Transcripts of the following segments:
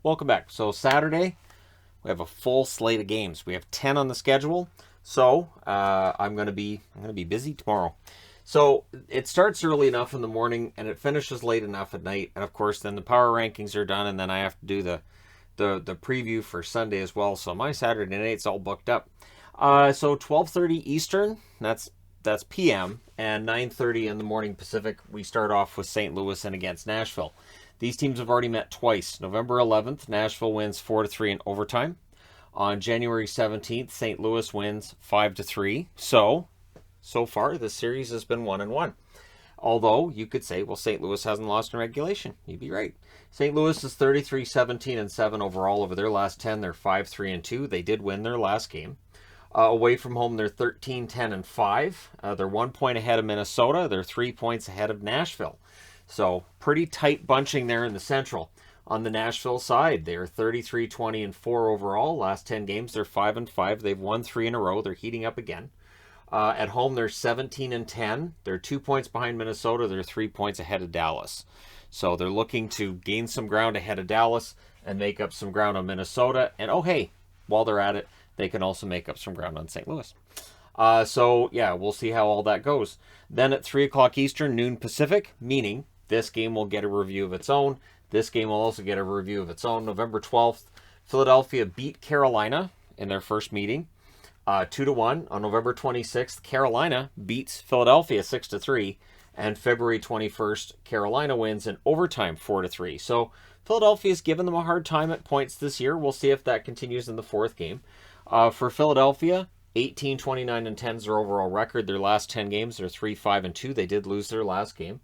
Welcome back. So Saturday, we have a full slate of games. We have 10 on the schedule. So I'm gonna be busy tomorrow. So it starts early enough in the morning and it finishes late enough at night. And of course, then the power rankings are done, and then I have to do the preview for Sunday as well. So my Saturday night's all booked up. So 12:30 Eastern. That's PM, and 9:30 in the morning Pacific. We start off with St. Louis and against Nashville. These teams have already met twice. November 11th, Nashville wins 4-3 in overtime. On January 17th, St. Louis wins 5-3. So far, the series has been 1-1. Although, you could say, well, St. Louis hasn't lost in regulation. You'd be right. St. Louis is 33-17-7 overall over their last 10. They're 5-3-2. They did win their last game. Away from home, they're 13-10-5. They're 1 point ahead of Minnesota. They're 3 points ahead of Nashville. So pretty tight bunching there in the Central. On the Nashville side, they're 33-20-4 overall. Last 10 games, they're 5-5. They've won 3 in a row. They're heating up again. At home, they're 17-10. They're 2 points behind Minnesota. They're 3 points ahead of Dallas. So they're looking to gain some ground ahead of Dallas and make up some ground on Minnesota. And oh, hey, while they're at it, they can also make up some ground on St. Louis. We'll see how all that goes. Then at 3 o'clock Eastern, noon Pacific, meaning this game will get a review of its own. This game will also get a review of its own. November 12th, Philadelphia beat Carolina in their first meeting, 2-1. On November 26th, Carolina beats Philadelphia 6-3. And February 21st, Carolina wins in overtime 4-3. So Philadelphia's given them a hard time at points this year. We'll see if that continues in the fourth game. For Philadelphia, 18-29-10 is their overall record. Their last 10 games, they're 3-5-2. They did lose their last game.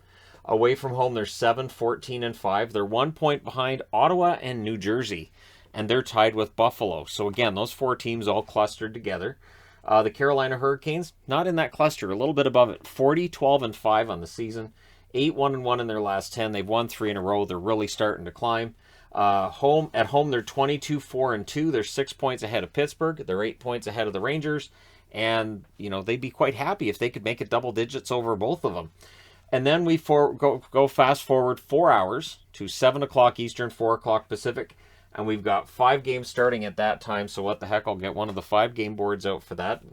Away from home, they're 7-14-5. They're 1 point behind Ottawa and New Jersey, and they're tied with Buffalo. So again, those four teams all clustered together. The Carolina Hurricanes, not in that cluster, a little bit above it. 40-12-5 on the season. 8-1-1 in their last 10. They've won 3 in a row. They're really starting to climb. At home, they're 22-4-2. They're 6 points ahead of Pittsburgh. They're 8 points ahead of the Rangers. And, they'd be quite happy if they could make it double digits over both of them. And then we go fast forward 4 hours to 7 o'clock Eastern, 4 o'clock Pacific. And we've got 5 games starting at that time. So what the heck, I'll get one of the 5 game boards out for that.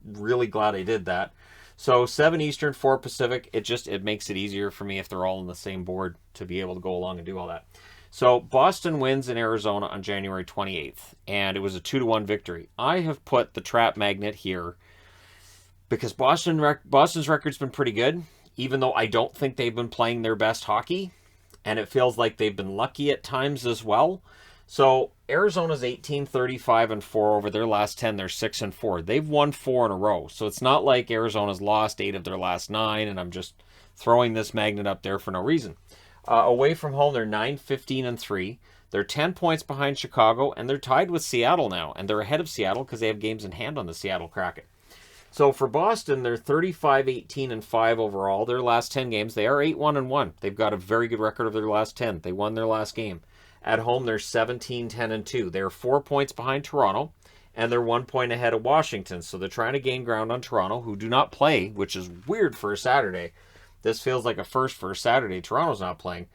Really glad I did that. So 7 Eastern, 4 Pacific. It makes it easier for me if they're all on the same board to be able to go along and do all that. So Boston wins in Arizona on January 28th. And it was a 2-1 victory. I have put the trap magnet here because Boston's record's been pretty good, even though I don't think they've been playing their best hockey. And it feels like they've been lucky at times as well. So Arizona's 18-35-4 over their last 10. They're 6-4. They've won 4 in a row. So it's not like Arizona's lost 8 of their last 9, and I'm just throwing this magnet up there for no reason. Away from home, they're 9-15-3. They're 10 points behind Chicago, and they're tied with Seattle now. And they're ahead of Seattle because they have games in hand on the Seattle Kraken. So for Boston, they're 35-18-5 overall. Their last 10 games, they are 8-1-1. They've got a very good record of their last 10. They won their last game. At home, they're 17-10-2. They're 4 points behind Toronto, and they're 1 point ahead of Washington. So they're trying to gain ground on Toronto, who do not play, which is weird for a Saturday. This feels like a first for a Saturday. Toronto's not playing,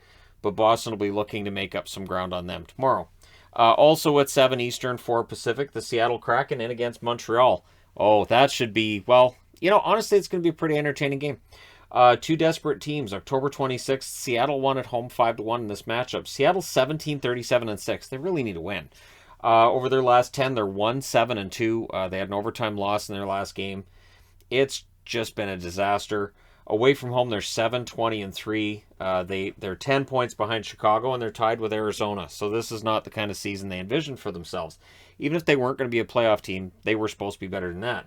but Boston will be looking to make up some ground on them tomorrow. Also at 7 Eastern, 4 Pacific, the Seattle Kraken in against Montreal. Oh, that should be, honestly, it's going to be a pretty entertaining game. 2 desperate teams. October 26th, Seattle won at home 5-1 in this matchup. Seattle's 17-37-6. They really need to win. Over their last 10, they're 1-7-2. They had an overtime loss in their last game. It's just been a disaster. Away from home, they're 7-20-3. They're 10 points behind Chicago, and they're tied with Arizona. So this is not the kind of season they envisioned for themselves. Even if they weren't going to be a playoff team, they were supposed to be better than that.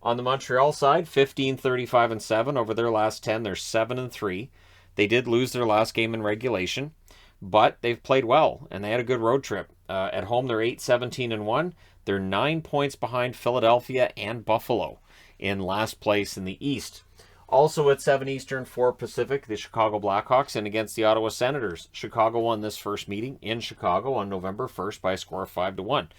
On the Montreal side, 15-35-7 over their last 10. They're 7-3. They did lose their last game in regulation, but they've played well, and they had a good road trip. At home, they're 8-17-1. They're 9 points behind Philadelphia and Buffalo in last place in the East. Also at 7 Eastern, 4 Pacific, the Chicago Blackhawks in against the Ottawa Senators. Chicago won this first meeting in Chicago on November 1st by a score of 5-1.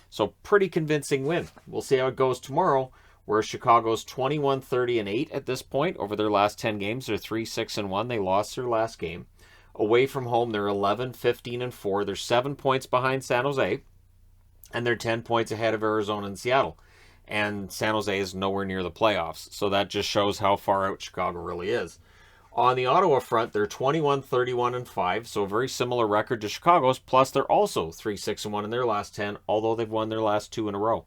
So pretty convincing win. We'll see how it goes tomorrow, where Chicago's 21-30-8 at this point over their last 10 games. They're 3-6-1. They lost their last game. Away from home, they're 11, 15, and 4. They're 7 points behind San Jose, and they're 10 points ahead of Arizona and Seattle. And San Jose is nowhere near the playoffs, so that just shows how far out Chicago really is. On the Ottawa front, they're 21, 31, and 5, so a very similar record to Chicago's, plus they're also 3, 6, and 1 in their last 10, although they've won their last 2 in a row.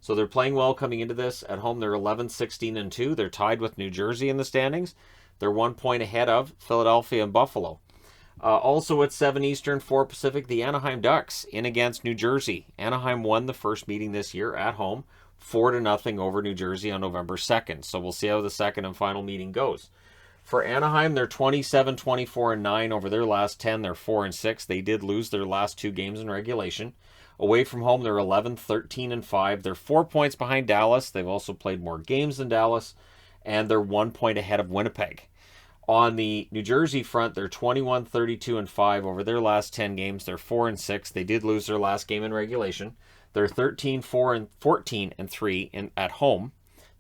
So they're playing well coming into this. At home, they're 11, 16, and 2. They're tied with New Jersey in the standings. They're 1 point ahead of Philadelphia and Buffalo. Also at 7 Eastern, 4 Pacific, the Anaheim Ducks in against New Jersey. Anaheim won the first meeting this year at home, 4-0 over New Jersey on November 2nd. So we'll see how the second and final meeting goes. For Anaheim, they're 27, 24, and 9 over their last 10. They're 4 and 6. They did lose their last 2 games in regulation. Away from home, they're 11, 13, and 5. They're 4 points behind Dallas. They've also played more games than Dallas, and they're 1 point ahead of Winnipeg. On the New Jersey front, they're 21, 32, and 5 over their last 10 games. They're 4 and 6. They did lose their last game in regulation. They're 13, 4, and 14, and 3 at home.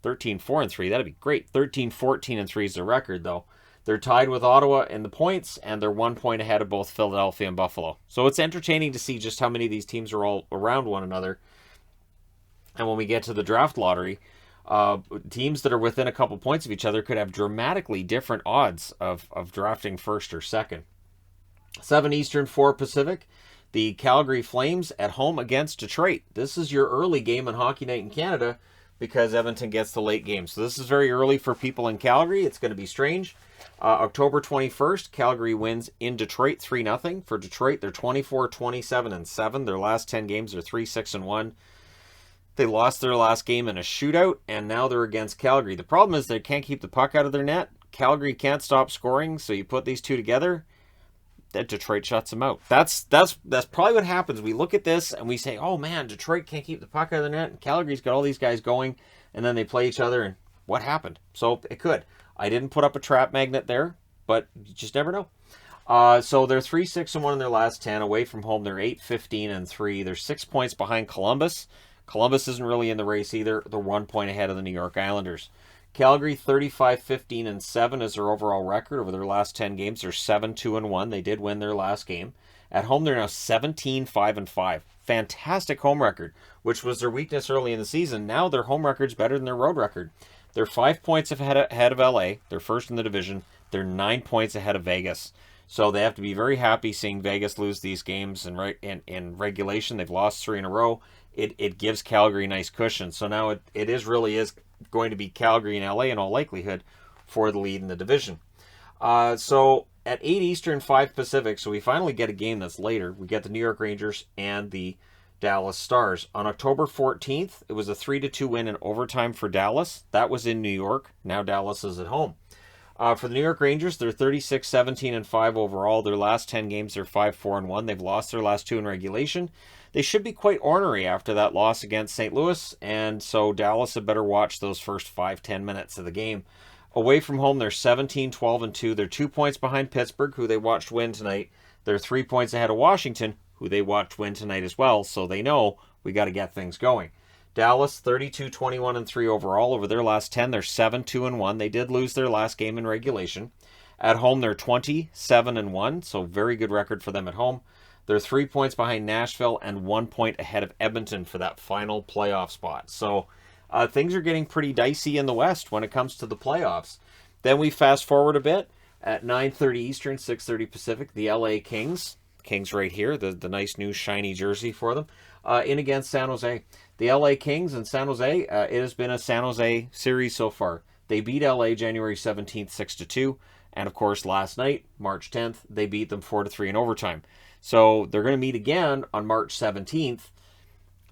13, 4, and 3. That'd be great. 13, 14, and 3 is their record, though. They're tied with Ottawa in the points, and they're 1 point ahead of both Philadelphia and Buffalo. So it's entertaining to see just how many of these teams are all around one another. And when we get to the draft lottery, teams that are within a couple points of each other could have dramatically different odds of drafting first or second. 7 Eastern, 4 Pacific. The Calgary Flames at home against Detroit. This is your early game on Hockey Night in Canada because Edmonton gets the late game. So this is very early for people in Calgary. It's going to be strange. October 21st, Calgary wins in Detroit 3-0. For Detroit, they're 24, 27, and 7. Their last 10 games are 3, 6, and 1. They lost their last game in a shootout, and now they're against Calgary. The problem is they can't keep the puck out of their net. Calgary can't stop scoring, so you put these two together, that Detroit shuts them out. That's probably what happens. We look at this and we say, oh man, Detroit can't keep the puck out of the net, and Calgary's got all these guys going, and then they play each other, and what happened? So it could. I didn't put up a trap magnet there, but you just never know. So they're 3, 6, and 1 in their last 10. Away from home, they're 8, 15, and 3. They're 6 points behind Columbus. Columbus isn't really in the race either. They're 1 point ahead of the New York Islanders. Calgary, 35, 15, and 7 is their overall record. Over their last 10 games, they're 7, 2, and 1. They did win their last game. At home, they're now 17, 5, and 5. Fantastic home record, which was their weakness early in the season. Now their home record's better than their road record. They're 5 points ahead of LA. They're first in the division. They're 9 points ahead of Vegas. So they have to be very happy seeing Vegas lose these games in regulation. They've lost 3 in a row. It gives Calgary a nice cushion. So now it really is going to be Calgary and LA in all likelihood for the lead in the division. So at 8 Eastern, 5 Pacific, so we finally get a game that's later. We get the New York Rangers and the Dallas Stars. On October 14th, it was a 3-2 win in overtime for Dallas. That was in New York. Now Dallas is at home. For the New York Rangers, they're 36, 17, and 5 overall. Their last 10 games, they're 5, 4, and 1. They've lost their last 2 in regulation. They should be quite ornery after that loss against St. Louis, and so Dallas had better watch those first 5-10 minutes of the game. Away from home, they're 17, 12, and 2. They're 2 points behind Pittsburgh, who they watched win tonight. They're 3 points ahead of Washington, who they watched win tonight as well, so they know we got to get things going. Dallas, 32, 21, and 3 overall. Over their last 10, they're 7, 2, and 1. They did lose their last game in regulation. At home, they're 20, 7, and 1, so very good record for them at home. They're 3 points behind Nashville and 1 point ahead of Edmonton for that final playoff spot. So things are getting pretty dicey in the West when it comes to the playoffs. Then we fast forward a bit. At 9:30 Eastern, 6:30 Pacific, the LA Kings right here, the nice new shiny jersey for them, in against San Jose. The LA Kings and San Jose, it has been a San Jose series so far. They beat LA January 17th, 6-2. And of course, last night, March 10th, they beat them 4-3 in overtime. So they're going to meet again on March 17th.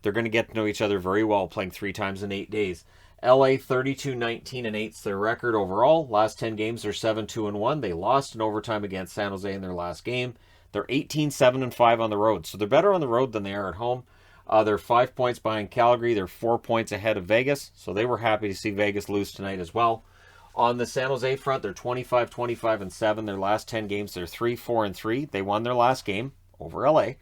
They're going to get to know each other very well, playing 3 times in 8 days. LA 32, 19, and 8 is their record overall. Last 10 games, they're 7, 2, and 1. They lost in overtime against San Jose in their last game. They're 18, 7, and 5 on the road. So they're better on the road than they are at home. They're 5 points behind Calgary. They're 4 points ahead of Vegas. So they were happy to see Vegas lose tonight as well. On the San Jose front, they're 25, 25, and 7. Their last 10 games, they're 3, 4, and 3. They won their last game over LA.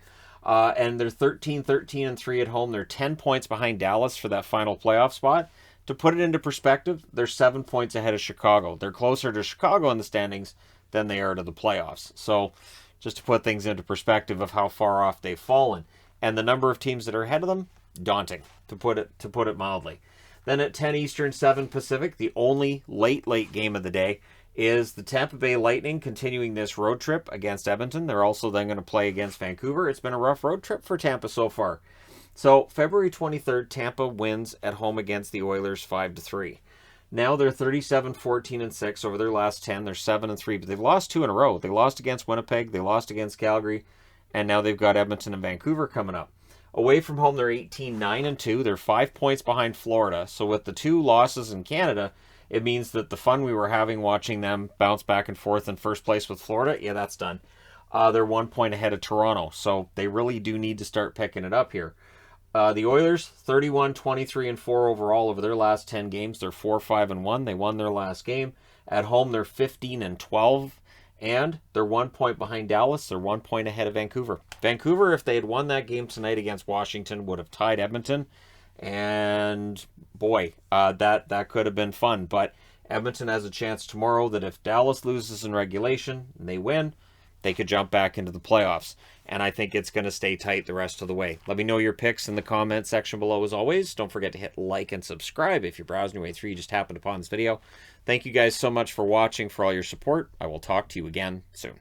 And they're 13, 13, and 3 at home. They're 10 points behind Dallas for that final playoff spot. To put it into perspective, they're 7 points ahead of Chicago. They're closer to Chicago in the standings, than they are to the playoffs. So just to put things into perspective of how far off they've fallen. And the number of teams that are ahead of them, daunting, to put it mildly. Then at 10 Eastern, 7 Pacific, the only late game of the day is the Tampa Bay Lightning continuing this road trip against Edmonton. They're also then going to play against Vancouver. It's been a rough road trip for Tampa so far. So February 23rd, Tampa wins at home against the Oilers 5-3. Now they're 37-14-6 over their last 10. They're 7-3, but they've lost 2 in a row. They lost against Winnipeg, they lost against Calgary, and now they've got Edmonton and Vancouver coming up. Away from home, they're 18-9-2. They're 5 points behind Florida. So with the 2 losses in Canada, it means that the fun we were having watching them bounce back and forth in first place with Florida, yeah, that's done. They're 1 point ahead of Toronto, so they really do need to start picking it up here. The Oilers, 31-23-4 overall over their last 10 games. They're 4-5-1. They won their last game. At home, they're 15-12. And they're 1 point behind Dallas. They're 1 point ahead of Vancouver. Vancouver, if they had won that game tonight against Washington, would have tied Edmonton. And boy, that could have been fun. But Edmonton has a chance tomorrow that if Dallas loses in regulation and they win, they could jump back into the playoffs. And I think it's going to stay tight the rest of the way. Let me know your picks in the comment section below as always. Don't forget to hit like and subscribe if you're browsing your way through. You just happened upon this video. Thank you guys so much for watching, for all your support. I will talk to you again soon.